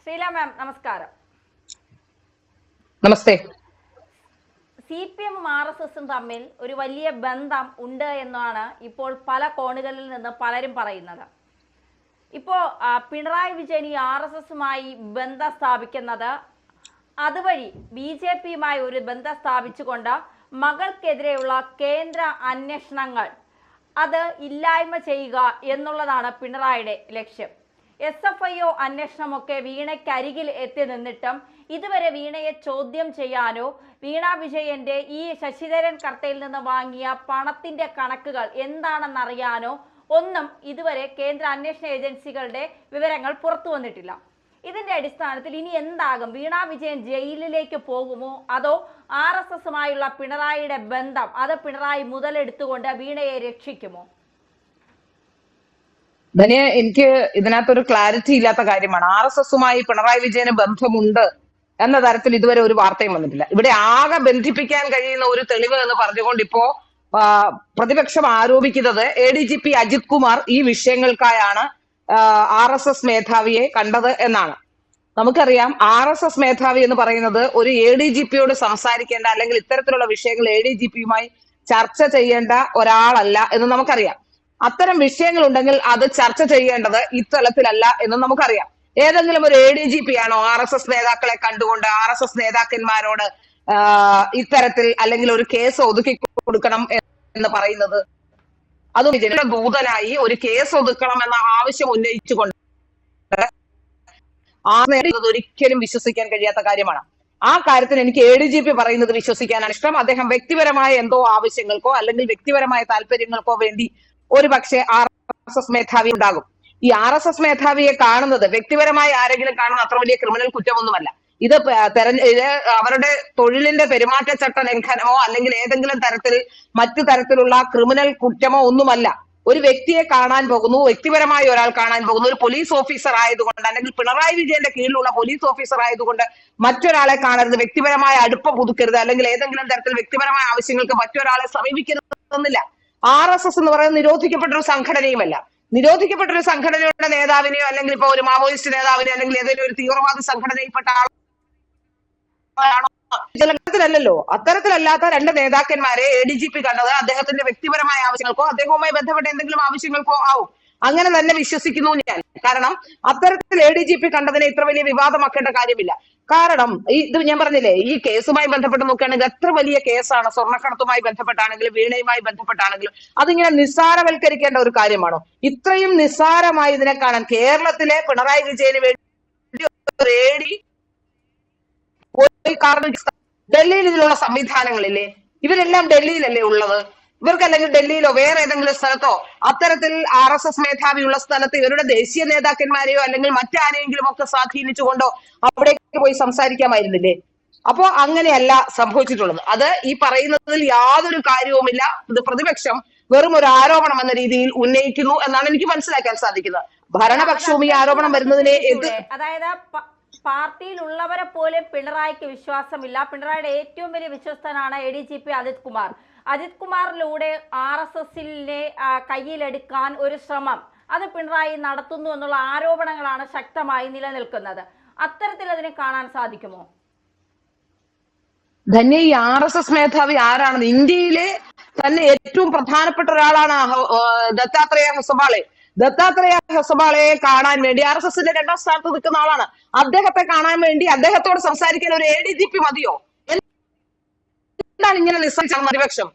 ശ്രീല മാം നമസ്കാരം. നമസ്തേ. CPM-ഉം RSS-ഉം തമ്മിൽ ഒരു വലിയ ബന്ധം ഉണ്ട് എന്നാണ് ഇപ്പോൾ പല കോണുകളിൽ നിന്ന് പലരും പറയുന്നത്. ഇപ്പോൾ പിണറായി വിജയൻ ഈ RSS-ഉമായി ബന്ധം സ്ഥാപിക്കുന്നത് അതുവഴി BJP-യുമായി ഒരു ബന്ധം സ്ഥാപിച്ചുകൊണ്ട് മകൾക്കെതിരെയുള്ള കേന്ദ്ര അന്വേഷണങ്ങൾ അത് ഇല്ലായ്മ ചെയ്യുക എന്നുള്ളതാണ് പിണറായിയുടെ ലക്ഷ്യം. SFIO അന്വേഷണമൊക്കെ വീണയ്ക്കരികിൽ എത്തി നിന്നിട്ടും ഇതുവരെ വീണയെ ചോദ്യം ചെയ്യാനോ വീണ വിജയന്റെ ഈ ശശിധരൻ കർത്തയിൽ നിന്ന് വാങ്ങിയ പണത്തിന്റെ കണക്കുകൾ എന്താണെന്നറിയാനോ ഒന്നും ഇതുവരെ കേന്ദ്ര അന്വേഷണ ഏജൻസികളുടെ വിവരങ്ങൾ പുറത്തു വന്നിട്ടില്ല. ഇതിന്റെ അടിസ്ഥാനത്തിൽ ഇനി എന്താകും? വീണ വിജയൻ ജയിലിലേക്ക് പോകുമോ, അതോ RSS-ഉമായുള്ള പിണറായിയുടെ ബന്ധം അത് പിണറായി മുതലെടുത്തുകൊണ്ട് വീണയെ രക്ഷിക്കുമോ? ധനിയ, എനിക്ക് ഇതിനകത്തൊരു ക്ലാരിറ്റി ഇല്ലാത്ത കാര്യമാണ്. RSS-ഉമായി പിണറായി വിജയന് ബന്ധമുണ്ട് എന്ന തരത്തിൽ ഇതുവരെ ഒരു വാർത്തയും വന്നിട്ടില്ല. ഇവിടെ ആകെ ബന്ധിപ്പിക്കാൻ കഴിയുന്ന ഒരു തെളിവ് എന്ന് പറഞ്ഞുകൊണ്ട് ഇപ്പോ പ്രതിപക്ഷം ആരോപിക്കുന്നത് ADGP അജിത് കുമാർ ഈ വിഷയങ്ങൾക്കായാണ് RSS മേധാവിയെ കണ്ടത് എന്നാണ്. നമുക്കറിയാം, RSS മേധാവി എന്ന് പറയുന്നത് ഒരു ADGP-യോട് സംസാരിക്കേണ്ട അല്ലെങ്കിൽ ഇത്തരത്തിലുള്ള വിഷയങ്ങൾ ADGP-യുമായി ചർച്ച ചെയ്യേണ്ട ഒരാളല്ല എന്ന് നമുക്കറിയാം. അത്തരം വിഷയങ്ങൾ ഉണ്ടെങ്കിൽ അത് ചർച്ച ചെയ്യേണ്ടത് ഇത്തലത്തിലല്ല എന്ന് നമുക്കറിയാം. ഏതെങ്കിലും ഒരു ADGP ആണോ RSS നേതാക്കളെ കണ്ടുകൊണ്ട് RSS നേതാക്കന്മാരോട് ഇത്തരത്തിൽ അല്ലെങ്കിൽ ഒരു കേസ് ഒതുക്കി കൊടുക്കണം എന്ന് പറയുന്നത്? അതും ദൂതനായി ഒരു കേസ് ഒതുക്കണം എന്ന ആവശ്യം ഉന്നയിച്ചുകൊണ്ട് ഒരിക്കലും വിശ്വസിക്കാൻ കഴിയാത്ത കാര്യമാണ്. ആ കാര്യത്തിന് എനിക്ക് ADGP പറയുന്നത് വിശ്വസിക്കാനാണ് ഇഷ്ടം. അദ്ദേഹം വ്യക്തിപരമായ എന്തോ ആവശ്യങ്ങൾക്കോ അല്ലെങ്കിൽ വ്യക്തിപരമായ താല്പര്യങ്ങൾക്കോ വേണ്ടി ഒരു പക്ഷേ RSS മേധാവി ഉണ്ടാകും. ഈ RSS മേധാവിയെ കാണുന്നത് വ്യക്തിപരമായി ആരെങ്കിലും കാണുന്ന അത്ര വലിയ ക്രിമിനൽ കുറ്റമൊന്നുമല്ല. ഇത് അവരുടെ തൊഴിലിന്റെ പെരുമാറ്റച്ചട്ട ലംഘനമോ അല്ലെങ്കിൽ ഏതെങ്കിലും തരത്തിൽ മറ്റു തരത്തിലുള്ള ക്രിമിനൽ കുറ്റമോ ഒന്നുമല്ല. ഒരു വ്യക്തിയെ കാണാൻ പോകുന്നു, വ്യക്തിപരമായി ഒരാൾ കാണാൻ പോകുന്നു, ഒരു പോലീസ് ഓഫീസർ ആയതുകൊണ്ട് അല്ലെങ്കിൽ പിണറായി വിജയന്റെ കീഴിലുള്ള പോലീസ് ഓഫീസർ ആയതുകൊണ്ട് മറ്റൊരാളെ കാണരുത്, വ്യക്തിപരമായ അടുപ്പം പുതുക്കരുത്, അല്ലെങ്കിൽ ഏതെങ്കിലും തരത്തിൽ വ്യക്തിപരമായ ആവശ്യങ്ങൾക്ക് മറ്റൊരാളെ സമീപിക്കരുതെന്നില്ല. RSS എന്ന് പറയുന്നത് നിരോധിക്കപ്പെട്ടൊരു സംഘടനയുമല്ല. നിരോധിക്കപ്പെട്ടൊരു സംഘടനയുടെ നേതാവിനെയോ അല്ലെങ്കിൽ ഇപ്പൊ ഒരു മാവോയിസ്റ്റ് നേതാവിനെയോ അല്ലെങ്കിൽ ഏതെങ്കിലും ഒരു തീവ്രവാദ സംഘടനയിൽപ്പെട്ട ആളാണോ ജലത്തിലല്ലോ. അത്തരത്തിലല്ലാത്ത രണ്ട് നേതാക്കന്മാരെ ADGP കണ്ടത് അദ്ദേഹത്തിന്റെ വ്യക്തിപരമായ ആവശ്യങ്ങൾക്കോ അദ്ദേഹവുമായി ബന്ധപ്പെട്ട എന്തെങ്കിലും ആവശ്യങ്ങൾക്കോ ആവും. അങ്ങനെ തന്നെ വിശ്വസിക്കുന്നു ഞാൻ. കാരണം അത്തരത്തിൽ ADGP കണ്ടതിനെ ഇത്ര വലിയ വിവാദമാക്കേണ്ട കാര്യമില്ല. കാരണം ഇത് ഞാൻ പറഞ്ഞില്ലേ, ഈ കേസുമായി ബന്ധപ്പെട്ട് നോക്കുകയാണെങ്കിൽ എത്ര വലിയ കേസാണ്. സ്വർണ്ണക്കടത്തുമായി ബന്ധപ്പെട്ടാണെങ്കിലും വീണയുമായി ബന്ധപ്പെട്ടാണെങ്കിലും അതിങ്ങനെ നിസ്സാരവൽക്കരിക്കേണ്ട ഒരു കാര്യമാണോ? ഇത്രയും നിസ്സാരമായി ഇതിനെ കാണാൻ കേരളത്തിലെ പിണറായി വിജയന് വേണ്ടി ഡൽഹിയിൽ ഇതിലുള്ള സംവിധാനങ്ങളില്ലേ? ഇവരെല്ലാം ഡൽഹിയിലല്ലേ ഉള്ളത്? ഇവർക്കല്ലെങ്കിൽ ഡൽഹിയിലോ വേറെ ഏതെങ്കിലും സ്ഥലത്തോ അത്തരത്തിൽ RSS മേധാവിയുള്ള സ്ഥലത്ത് ഇവരുടെ ദേശീയ നേതാക്കന്മാരെയോ അല്ലെങ്കിൽ മറ്റാരെയെങ്കിലും ഒക്കെ സ്വാധീനിച്ചുകൊണ്ടോ അവിടേക്ക് പോയി സംസാരിക്കാമായിരുന്നില്ലേ? അപ്പോ അങ്ങനെയല്ല സംഭവിച്ചിട്ടുള്ളത്. അത് ഈ പറയുന്നതിൽ യാതൊരു കാര്യവുമില്ല. ഇത് പ്രതിപക്ഷം വെറും ഒരു ആരോപണം എന്ന രീതിയിൽ ഉന്നയിക്കുന്നു എന്നാണ് എനിക്ക് മനസ്സിലാക്കാൻ സാധിക്കുന്നത്. ഭരണപക്ഷവും ഈ ആരോപണം വരുന്നതിനെ അതായത് പാർട്ടിയിലുള്ളവരെ പോലെ പിണറായിക്ക് വിശ്വാസമില്ല. പിണറായിയുടെ ഏറ്റവും വലിയ വിശ്വസ്തനാണ് ADGP അജിത് കുമാർ. അജിത് കുമാറിലൂടെ RSS-നെ കയ്യിലെടുക്കാൻ ഒരു ശ്രമം അത് പിണറായി നടത്തുന്നു എന്നുള്ള ആരോപണങ്ങളാണ് ശക്തമായി നിലനിൽക്കുന്നത്. അത്തരത്തിൽ അതിനെ കാണാൻ സാധിക്കുമോ? ധന്യ, ഈ RSS മേധാവി ആരാണെന്ന് ഇന്ത്യയിലെ തന്നെ ഏറ്റവും പ്രധാനപ്പെട്ട ഒരാളാണ് ദത്താത്രേയ ഹൊസബാളെ. ദത്താത്രേയ ഹൊസബാളയെ കാണാൻ വേണ്ടി RSS-ന്റെ 2ാം സ്ഥാനത്ത് നിൽക്കുന്ന ആളാണ്. അദ്ദേഹത്തെ കാണാൻ വേണ്ടി അദ്ദേഹത്തോട് സംസാരിക്കാൻ ഒരു ADGP മതിയോ? എന്താണ് ഇങ്ങനെ നിസ്സംശയം പ്രതിപക്ഷം?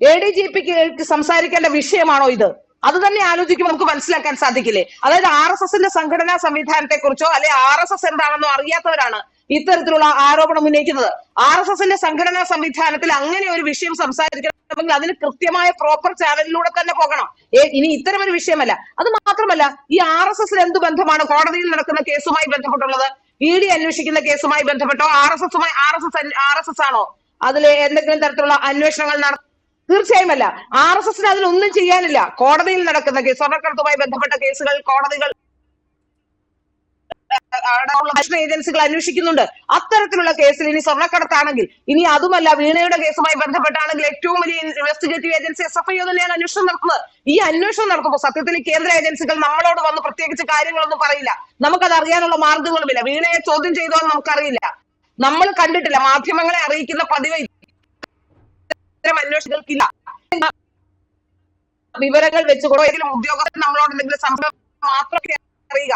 ADGPക്ക് സംസാരിക്കേണ്ട വിഷയമാണോ ഇത്? അത് തന്നെ ആലോചിക്കുമ്പോൾ നമുക്ക് മനസ്സിലാക്കാൻ സാധിക്കില്ലേ? അതായത് RSS-ന്റെ സംഘടനാ സംവിധാനത്തെ കുറിച്ചോ അല്ലെ RSS എന്താണെന്നോ അറിയാത്തവരാണ് ഇത്തരത്തിലുള്ള ആരോപണം ഉന്നയിക്കുന്നത്. RSS-ന്റെ സംഘടനാ സംവിധാനത്തിൽ അങ്ങനെ ഒരു വിഷയം സംസാരിക്കണമെങ്കിൽ അതിന് കൃത്യമായ പ്രോപ്പർ ചാനലിലൂടെ തന്നെ പോകണം. ഇനി ഇത്തരം ഒരു വിഷയമല്ല. അത് മാത്രമല്ല, ഈ RSS-ന് എന്ത് ബന്ധമാണ് കോടതിയിൽ നടക്കുന്ന കേസുമായി ബന്ധപ്പെട്ടുള്ളത്? ED അന്വേഷിക്കുന്ന കേസുമായി ബന്ധപ്പെട്ടോ RSS ആണോ അതിലെ എന്തെങ്കിലും തരത്തിലുള്ള അന്വേഷണങ്ങൾ തീർച്ചയായും അല്ല. RSS-ന് അതിലൊന്നും ചെയ്യാനില്ല. കോടതിയിൽ നടക്കുന്ന കേസ്, സ്വർണ്ണക്കടത്തുമായി ബന്ധപ്പെട്ട കേസുകൾ കോടതികൾ അന്വേഷണ ഏജൻസികൾ അന്വേഷിക്കുന്നുണ്ട്. അത്തരത്തിലുള്ള കേസിൽ ഇനി സ്വർണ്ണക്കടത്താണെങ്കിൽ, ഇനി അതുമല്ല വീണയുടെ കേസുമായി ബന്ധപ്പെട്ടാണെങ്കിൽ ഏറ്റവും വലിയ ഇൻവെസ്റ്റിഗേറ്റീവ് ഏജൻസി SFIO തന്നെയാണ് അന്വേഷണം നടത്തുന്നത്. ഈ അന്വേഷണം നടത്തുമ്പോൾ സത്യത്തിൽ കേന്ദ്ര ഏജൻസികൾ നമ്മളോട് വന്ന് പ്രത്യേകിച്ച് കാര്യങ്ങളൊന്നും പറയില്ല. നമുക്കത് അറിയാനുള്ള മാർഗങ്ങളുമില്ല. വീണയെ ചോദ്യം ചെയ്തോ നമുക്കറിയില്ല, നമ്മൾ കണ്ടിട്ടില്ല. മാധ്യമങ്ങളെ അറിയിക്കുന്ന പതിവ് ഇത്തരം അന്വേഷണങ്ങൾക്കില്ല. വിവരങ്ങൾ വെച്ചുകൊണ്ടോ ഏതെങ്കിലും ഉദ്യോഗസ്ഥർ നമ്മളോട് എന്തെങ്കിലും സംഭവം മാത്രമേ അറിയുക.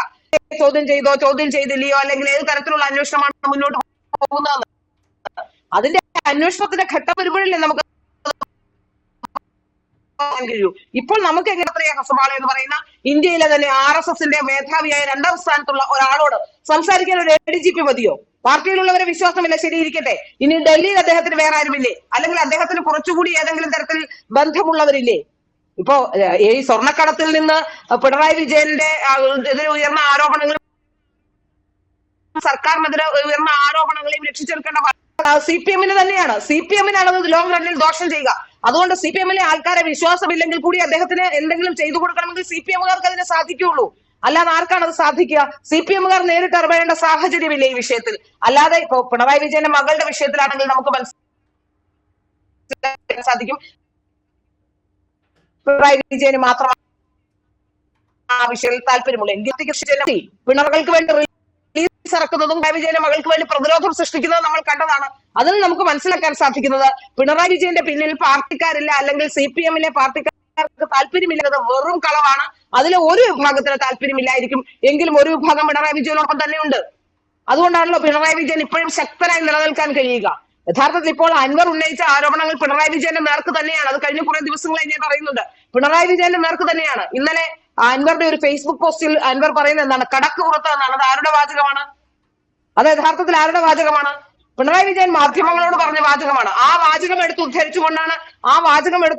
ചോദ്യം ചെയ്തോ ചോദ്യം ചെയ്തില്ലയോ അല്ലെങ്കിൽ ഏത് തരത്തിലുള്ള അന്വേഷണമാണ് മുന്നോട്ട് പോകുന്നതെന്ന് അതിന്റെ അന്വേഷണത്തിന്റെ ഘട്ടം വരുമ്പോഴല്ലേ നമുക്ക് കഴിയൂ. ഇപ്പോൾ നമുക്ക് എങ്ങനെ ഹസബാള എന്ന് പറയുന്ന ഇന്ത്യയിലെ തന്നെ RSSന്റെ മേധാവിയായ 2ാം സ്ഥാനത്തുള്ള ഒരാളോട് സംസാരിക്കാൻ ഒരു ADGP മതിയോ? പാർട്ടിയിലുള്ളവരെ വിശ്വാസമില്ല, ശരിയിരിക്കട്ടെ. ഇനി ഡൽഹിയിൽ അദ്ദേഹത്തിന് വേറെ ആരുമില്ലേ? അല്ലെങ്കിൽ അദ്ദേഹത്തിന് കുറച്ചുകൂടി ഏതെങ്കിലും തരത്തിൽ ബന്ധമുള്ളവരില്ലേ? ഇപ്പോ ഈ സ്വർണ്ണക്കടത്തിൽ നിന്ന് പിണറായി വിജയന്റെ എതിരെ ഉയർന്ന ആരോപണങ്ങളും സർക്കാരിനെതിരെ ഉയർന്ന ആരോപണങ്ങളെയും രക്ഷിച്ചെടുക്കേണ്ട CPM-ന് തന്നെയാണ്. CPM-നാണ് അത് ലോങ് റണ്ണിൽ ദോഷം ചെയ്യുക. അതുകൊണ്ട് CPM-ലെ ആൾക്കാരെ വിശ്വാസമില്ലെങ്കിൽ കൂടി അദ്ദേഹത്തിന് എന്തെങ്കിലും ചെയ്തു കൊടുക്കണമെങ്കിൽ CPM-കാർക്ക് അതിനെ സാധിക്കുകയുള്ളൂ. അല്ലാതെ ആർക്കാണ് അത് സാധിക്കുക? CPM-കാർ നേരിട്ട് ഇടപെടേണ്ട സാഹചര്യമില്ല ഈ വിഷയത്തിൽ. അല്ലാതെ ഇപ്പൊ പിണറായി വിജയന്റെ മകളുടെ വിഷയത്തിലാണെങ്കിൽ നമുക്ക് മനസ്സിലാക്കാൻ സാധിക്കും പിണറായി വിജയന് മാത്രമാണ് ആ വിഷയത്തിൽ താല്പര്യമുള്ളൂ. പിണറുകൾക്ക് വേണ്ടി റിലീസ് ഇറക്കുന്നതും പിണറായി വിജയന്റെ മകൾക്ക് വേണ്ടി പ്രതിരോധം സൃഷ്ടിക്കുന്നതും നമ്മൾ കണ്ടതാണ്. അതിൽ നമുക്ക് മനസ്സിലാക്കാൻ സാധിക്കുന്നത് പിണറായി വിജയന്റെ പിന്നിൽ പാർട്ടിക്കാരില്ല, അല്ലെങ്കിൽ CPM-ലെ പാർട്ടിക്കാർക്ക് താല്പര്യമില്ലാത്തത് വെറും കളവാണ്. അതിലെ ഒരു വിഭാഗത്തിന് താല്പര്യമില്ലായിരിക്കും, എങ്കിലും ഒരു വിഭാഗം പിണറായി വിജയനോടൊപ്പം തന്നെയുണ്ട്. അതുകൊണ്ടാണല്ലോ പിണറായി വിജയൻ ഇപ്പോഴും ശക്തനായി നിലനിൽക്കാൻ കഴിയുക. യഥാർത്ഥത്തിൽ ഇപ്പോൾ അൻവർ ഉന്നയിച്ച ആരോപണങ്ങൾ പിണറായി വിജയന്റെ നേർക്ക് തന്നെയാണ്. അത് കഴിഞ്ഞ കുറെ ദിവസങ്ങളായി ഞാൻ പറയുന്നുണ്ട്, പിണറായി വിജയന്റെ നേർക്ക് തന്നെയാണ്. ഇന്നലെ അൻവറുടെ ഒരു ഫേസ്ബുക്ക് പോസ്റ്റിൽ അൻവർ പറയുന്നത് എന്താണ്? കടക്ക് പുറത്ത് എന്നാണ്. അത് ആരുടെ വാചകമാണ്? അത് യഥാർത്ഥത്തിൽ ആരുടെ വാചകമാണ്? പിണറായി വിജയൻ മാധ്യമങ്ങളോട് പറഞ്ഞ വാചകമാണ്. ആ വാചകം എടുത്ത്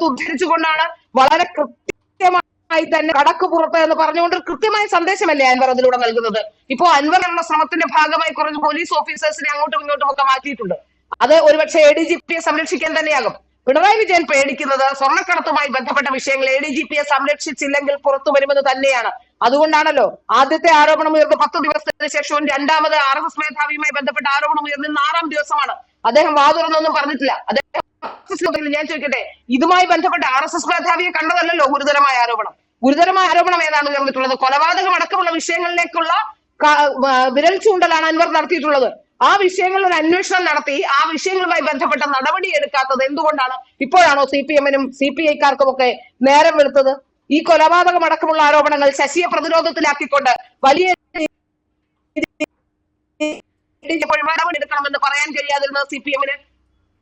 ഉദ്ധരിച്ചുകൊണ്ടാണ് വളരെ കൃത്യമായി തന്നെ കടക്ക് പുറത്ത് എന്ന് പറഞ്ഞുകൊണ്ട് കൃത്യമായ സന്ദേശമല്ലേ അൻവർ അതിലൂടെ നൽകുന്നത്. ഇപ്പോ അൻവർ എന്ന ശ്രമത്തിന്റെ ഭാഗമായി കുറച്ച് പോലീസ് ഓഫീസേഴ്സിനെ അങ്ങോട്ടും ഇങ്ങോട്ടും ഒക്കെ മാറ്റിയിട്ടുണ്ട്. അത് ഒരുപക്ഷെ ADGP-യെ സംരക്ഷിക്കാൻ തന്നെയാകും. പിണറായി വിജയൻ പേടിക്കുന്നത് സ്വർണ്ണക്കടത്തുമായി ബന്ധപ്പെട്ട വിഷയങ്ങൾ ADGP-യെ സംരക്ഷിച്ചില്ലെങ്കിൽ പുറത്തു വരുമെന്ന് തന്നെയാണ്. അതുകൊണ്ടാണല്ലോ ആദ്യത്തെ ആരോപണം ഉയർന്ന 10 ദിവസത്തിന് ശേഷവും രണ്ടാമത് RSS മേധാവിയുമായി ബന്ധപ്പെട്ട ആരോപണം ഉയർന്ന 6ാം ദിവസമാണ്. അദ്ദേഹം വാതുറന്നൊന്നും പറഞ്ഞിട്ടില്ല. അദ്ദേഹം ഞാൻ ചോദിക്കട്ടെ, ഇതുമായി ബന്ധപ്പെട്ട RSS മേധാവിയെ കണ്ടതല്ലോ ഗുരുതരമായ ആരോപണം. ഗുരുതരമായ ആരോപണം ഏതാണ് ഉയർന്നിട്ടുള്ളത്? കൊലപാതകം അടക്കമുള്ള വിഷയങ്ങളിലേക്കുള്ള വിരൽ ചൂണ്ടലാണ് അൻവർ നടത്തിയിട്ടുള്ളത്. ആ വിഷയങ്ങളിൽ ഒരു അന്വേഷണം നടത്തി ആ വിഷയങ്ങളുമായി ബന്ധപ്പെട്ട നടപടി എടുക്കാത്തത് എന്തുകൊണ്ടാണ്? ഇപ്പോഴാണോ CPM-നും CPI-ക്കാർക്കും ഒക്കെ നേരം വെളുത്തത്? ഈ കൊലപാതകം അടക്കമുള്ള ആരോപണങ്ങൾ ശശിയെ പ്രതിരോധത്തിലാക്കിക്കൊണ്ട് വലിയ നടപടി എടുക്കണമെന്ന് പറയാൻ കഴിയാതിരുന്നത് CPM-ന്.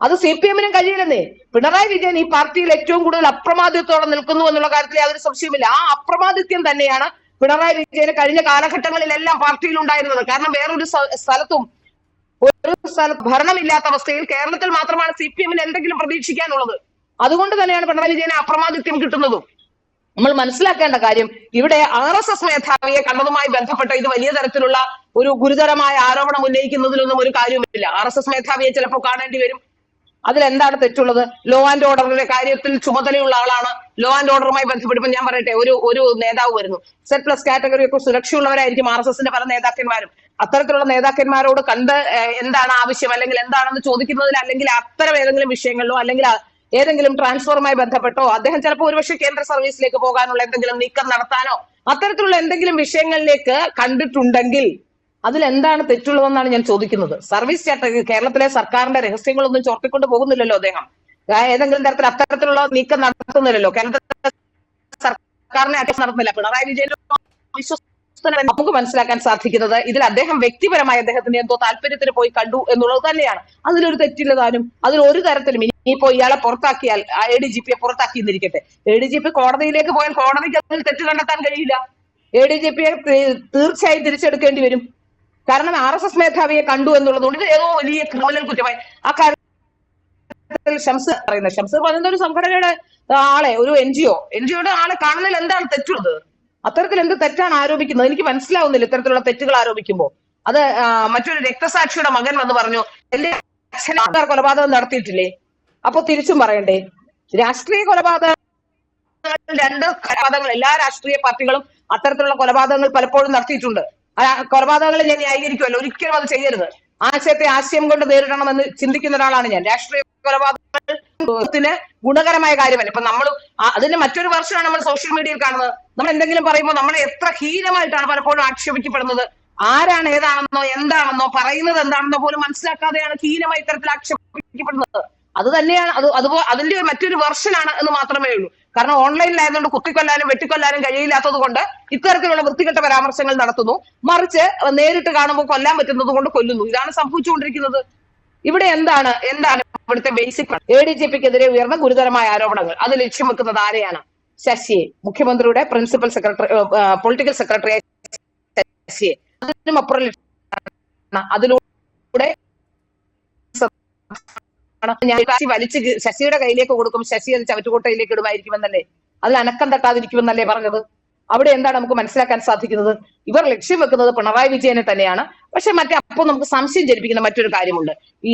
അത് CPM-നും കഴിയില്ലെന്നേ. പിണറായി വിജയൻ ഈ പാർട്ടിയിൽ ഏറ്റവും കൂടുതൽ അപ്രമാദിത്വത്തോടെ നിൽക്കുന്നു എന്നുള്ള കാര്യത്തിൽ യാതൊരു സംശയമില്ല. ആ അപ്രമാദിത്യം തന്നെയാണ് പിണറായി വിജയന് കഴിഞ്ഞ കാലഘട്ടങ്ങളിലെല്ലാം പാർട്ടിയിൽ ഉണ്ടായിരുന്നത്. കാരണം വേറൊരു സ്ഥലത്തും ഭരണമില്ലാത്ത അവസ്ഥയിൽ കേരളത്തിൽ മാത്രമാണ് CPM-ന് എന്തെങ്കിലും പ്രതീക്ഷിക്കാനുള്ളത്. അതുകൊണ്ട് തന്നെയാണ് പിണറായി വിജയന് അപ്രമാദിത്യം കിട്ടുന്നതും. നമ്മൾ മനസ്സിലാക്കേണ്ട കാര്യം, ഇവിടെ RSS മേധാവിയെ കണ്ടതുമായി ബന്ധപ്പെട്ട ഇത് വലിയ തരത്തിലുള്ള ഒരു ഗുരുതരമായ ആരോപണം ഉന്നയിക്കുന്നതിലൊന്നും ഒരു കാര്യവുമില്ല. RSS മേധാവിയെ ചിലപ്പോൾ കാണേണ്ടി വരും. അതിലെന്താണ് തെറ്റുള്ളത്? ലോ ആൻഡ് ഓർഡറിന്റെ കാര്യത്തിൽ ചുമതലയുള്ള ആളാണ്. ലോ ആൻഡ് ഓർഡറുമായി ബന്ധപ്പെട്ട് ഞാൻ പറയട്ടെ, ഒരു നേതാവ് വരുന്നു. Z+ കാറ്റഗറി ഒക്കെ സുരക്ഷയുള്ളവരായിരിക്കും RSS-ന്റെ പല നേതാക്കന്മാരും. അത്തരത്തിലുള്ള നേതാക്കന്മാരോട് കണ്ട് എന്താണ് ആവശ്യം അല്ലെങ്കിൽ എന്താണെന്ന് ചോദിക്കുന്നതിൽ, അല്ലെങ്കിൽ അത്തരം ഏതെങ്കിലും വിഷയങ്ങളിലോ അല്ലെങ്കിൽ ഏതെങ്കിലും ട്രാൻസ്ഫറുമായി ബന്ധപ്പെട്ടോ അദ്ദേഹം ചിലപ്പോൾ ഒരുപക്ഷെ കേന്ദ്ര സർവീസിലേക്ക് പോകാനുള്ള എന്തെങ്കിലും നീക്കം നടത്താനോ അത്തരത്തിലുള്ള എന്തെങ്കിലും വിഷയങ്ങളിലേക്ക് കണ്ടിട്ടുണ്ടെങ്കിൽ അതിലെന്താണ് തെറ്റുള്ളതെന്നാണ് ഞാൻ ചോദിക്കുന്നത്. സർവീസ് കേരളത്തിലെ സർക്കാരിന്റെ രഹസ്യങ്ങളൊന്നും ചോർത്തിക്കൊണ്ട് പോകുന്നില്ലല്ലോ അദ്ദേഹം. ഏതെങ്കിലും തരത്തിൽ അത്തരത്തിലുള്ള നീക്കം നടത്തുന്നില്ലല്ലോ. കേരളത്തിലെ സർക്കാരിനെ അറ്റം നടത്തുന്നില്ല. പിണറായി വിജയൻ നമുക്ക് മനസ്സിലാക്കാൻ സാധിക്കുന്നത് ഇതിൽ അദ്ദേഹം വ്യക്തിപരമായി അദ്ദേഹത്തിന്റെ എന്തോ താല്പര്യത്തിന് പോയി കണ്ടു എന്നുള്ളത് തന്നെയാണ്. അതിലൊരു തെറ്റില്ല താനും. അതിൽ ഒരു തരത്തിലും ഇനിയിപ്പോ ഇയാളെ പുറത്താക്കിയാൽ ADGP-യെ പുറത്താക്കിയെന്നിരിക്കട്ടെ, ADGP കോടതിയിലേക്ക് പോയാൽ കോടതിക്ക് അതിൽ തെറ്റ് കണ്ടെത്താൻ കഴിയില്ല. ADGP-യെ തീർച്ചയായും തിരിച്ചെടുക്കേണ്ടി വരും. കാരണം RSS മേധാവിയെ കണ്ടു എന്നുള്ളതുകൊണ്ട് ഇത് ഏതോ വലിയ ക്രിമിനൽ കുറ്റമായി ആ കാര്യത്തിൽ ഷംസ് പറയുന്ന ഒരു സംഘടനയുടെ ആളെ, ഒരു NGO-യുടെ ആളെ കാണുന്നതിൽ എന്താണ് തെറ്റുള്ളത്? അത്തരത്തിൽ എന്ത് തെറ്റാണ് ആരോപിക്കുന്നത്? എനിക്ക് മനസ്സിലാവുന്നില്ല ഇത്തരത്തിലുള്ള തെറ്റുകൾ ആരോപിക്കുമ്പോൾ. അത് മറ്റൊരു രക്തസാക്ഷിയുടെ മകൻ വന്ന് പറഞ്ഞു എന്റെ അച്ഛനാർ കൊലപാതകം നടത്തിയിട്ടില്ലേ? അപ്പൊ തിരിച്ചും പറയണ്ടേ? രാഷ്ട്രീയ കൊലപാതകങ്ങൾ, 2 കൊലപാതകങ്ങൾ എല്ലാ രാഷ്ട്രീയ പാർട്ടികളും അത്തരത്തിലുള്ള കൊലപാതകങ്ങൾ പലപ്പോഴും നടത്തിയിട്ടുണ്ട്. കൊലപാതകങ്ങളെ ഞാൻ ന്യായീകരിക്കുമല്ലോ, ഒരിക്കലും അത് ചെയ്യരുത്. ആശയത്തെ ആശയം കൊണ്ട് നേരിടണമെന്ന് ചിന്തിക്കുന്ന ഒരാളാണ് ഞാൻ. രാഷ്ട്രീയ കൊലപാതകത്തിന് ഗുണകരമായ കാര്യമല്ല. ഇപ്പൊ നമ്മൾ അതിന്റെ മറ്റൊരു വർഷമാണ് നമ്മൾ സോഷ്യൽ മീഡിയയിൽ കാണുന്നത്. നമ്മൾ എന്തെങ്കിലും പറയുമ്പോൾ നമ്മളെ എത്ര ഹീനമായിട്ടാണ് പലപ്പോഴും ആക്ഷേപിക്കപ്പെടുന്നത്. ആരാണ് ഏതാണെന്നോ എന്താണെന്നോ പറയുന്നത് എന്താണെന്നോ പോലും മനസ്സിലാക്കാതെയാണ് ഹീനമായി ഇത്തരത്തിൽ ആക്ഷേപിക്കപ്പെടുന്നത്. അത് തന്നെയാണ് അതിന്റെ മറ്റൊരു വെർഷനാണ് എന്ന് മാത്രമേ ഉള്ളൂ. കാരണം ഓൺലൈനിലായതുകൊണ്ട് കുത്തിക്കൊല്ലാനും വെട്ടിക്കൊല്ലാനും കഴിയില്ലാത്തത് കൊണ്ട് ഇത്തരത്തിലുള്ള വൃത്തികെട്ട പരാമർശങ്ങൾ നടത്തുന്നു. മറിച്ച് നേരിട്ട് കാണുമ്പോൾ കൊല്ലാൻ പറ്റുന്നത് കൊണ്ട് കൊല്ലുന്നു. ഇതാണ് സംഭവിച്ചുകൊണ്ടിരിക്കുന്നത്. ഇവിടെ എന്താണ് ഇവിടുത്തെ ബേസിക് ADGPക്കെതിരെ ഉയർന്ന ഗുരുതരമായ ആരോപണങ്ങൾ. അത് ലക്ഷ്യം വെക്കുന്നത് ആരെയാണ്? ശശിയെ, മുഖ്യമന്ത്രിയുടെ പ്രിൻസിപ്പൽ സെക്രട്ടറി, പൊളിറ്റിക്കൽ സെക്രട്ടറി ശശിയെ. അതിനുമപ്പുറം അതിലൂടെ വലിച്ച് ശശിയുടെ കയ്യിലേക്ക് കൊടുക്കും, ശശി അത് ചവറ്റുകൊട്ടയിലേക്ക് ഇടുമായിരിക്കുമെന്നല്ലേ, അതിൽ അനക്കം തട്ടാതിരിക്കുമെന്നല്ലേ പറഞ്ഞത്. അവിടെ എന്താണ് നമുക്ക് മനസ്സിലാക്കാൻ സാധിക്കുന്നത്? ഇവർ ലക്ഷ്യം വെക്കുന്നത് പിണറായി വിജയനെ തന്നെയാണ്. പക്ഷെ അപ്പോൾ നമുക്ക് സംശയം ജനിപ്പിക്കുന്ന മറ്റൊരു കാര്യമുണ്ട്. ഈ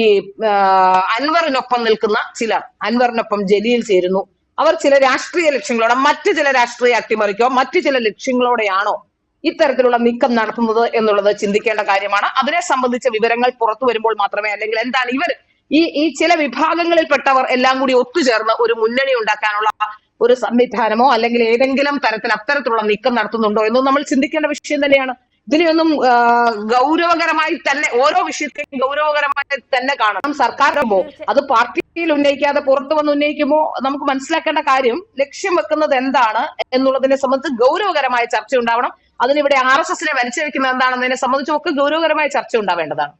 അൻവറിനൊപ്പം നിൽക്കുന്ന ചിലർ, അൻവറിനൊപ്പം ജലീൽ ചേരുന്നു. അവർ ചില രാഷ്ട്രീയ ലക്ഷ്യങ്ങളോടെ, മറ്റു ചില രാഷ്ട്രീയ അട്ടിമറിക്കോ മറ്റു ചില ലക്ഷ്യങ്ങളോടെയാണോ ഇത്തരത്തിലുള്ള നീക്കം നടത്തുന്നത് എന്നുള്ളത് ചിന്തിക്കേണ്ട കാര്യമാണ്. അതിനെ സംബന്ധിച്ച വിവരങ്ങൾ പുറത്തു വരുമ്പോൾ മാത്രമേ, അല്ലെങ്കിൽ എന്താണ് ഇവർ ഈ ചില വിഭാഗങ്ങളിൽപ്പെട്ടവർ എല്ലാം കൂടി ഒത്തുചേർന്ന് ഒരു മുന്നണി ഉണ്ടാക്കാനുള്ള ഒരു സംവിധാനമോ അല്ലെങ്കിൽ ഏതെങ്കിലും തരത്തിൽ അത്തരത്തിലുള്ള നീക്കം നടത്തുന്നുണ്ടോ എന്നും നമ്മൾ ചിന്തിക്കേണ്ട വിഷയം തന്നെയാണ്. ഇതിനെയൊന്നും ഗൗരവകരമായി തന്നെ, ഓരോ വിഷയത്തെയും ഗൗരവകരമായി തന്നെ കാണണം. സർക്കാർ അത് പാർട്ടിയിൽ ഉന്നയിക്കാതെ പുറത്തു വന്ന് ഉന്നയിക്കുമ്പോൾ നമുക്ക് മനസ്സിലാക്കേണ്ട കാര്യം ലക്ഷ്യം വെക്കുന്നത് എന്താണ് എന്നുള്ളതിനെ സംബന്ധിച്ച് ഗൗരവകരമായ ചർച്ച ഉണ്ടാവണം. അതിനിവിടെ RSSനെ വലിച്ചഴിക്കുന്നത് എന്താണെന്നതിനെ സംബന്ധിച്ചൊക്കെ ഗൗരവകരമായ ചർച്ച ഉണ്ടാവേണ്ടതാണ്.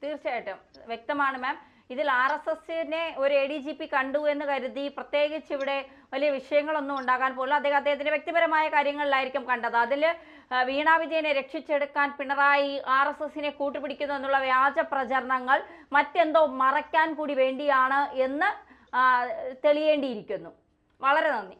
തീർച്ചയായിട്ടും വ്യക്തമാണ് മാം. ഇതിൽ RSSനെ ഒരു ADGP കണ്ടു എന്ന് കരുതി പ്രത്യേകിച്ച് ഇവിടെ വലിയ വിഷയങ്ങളൊന്നും ഉണ്ടാകാൻ പോലും അദ്ദേഹത്തിന്റെ വ്യക്തിപരമായ കാര്യങ്ങളിലായിരിക്കും കണ്ടത്. അതിൽ വീണ വിജയനെ രക്ഷിച്ചെടുക്കാൻ പിണറായി RSSനെ കൂട്ടുപിടിക്കുന്നു എന്നുള്ള വ്യാജ പ്രചരണങ്ങൾ മറ്റെന്തോ മറയ്ക്കാൻ കൂടി വേണ്ടിയാണ് എന്ന് തെളിയേണ്ടിയിരിക്കുന്നു. വളരെ നന്ദി.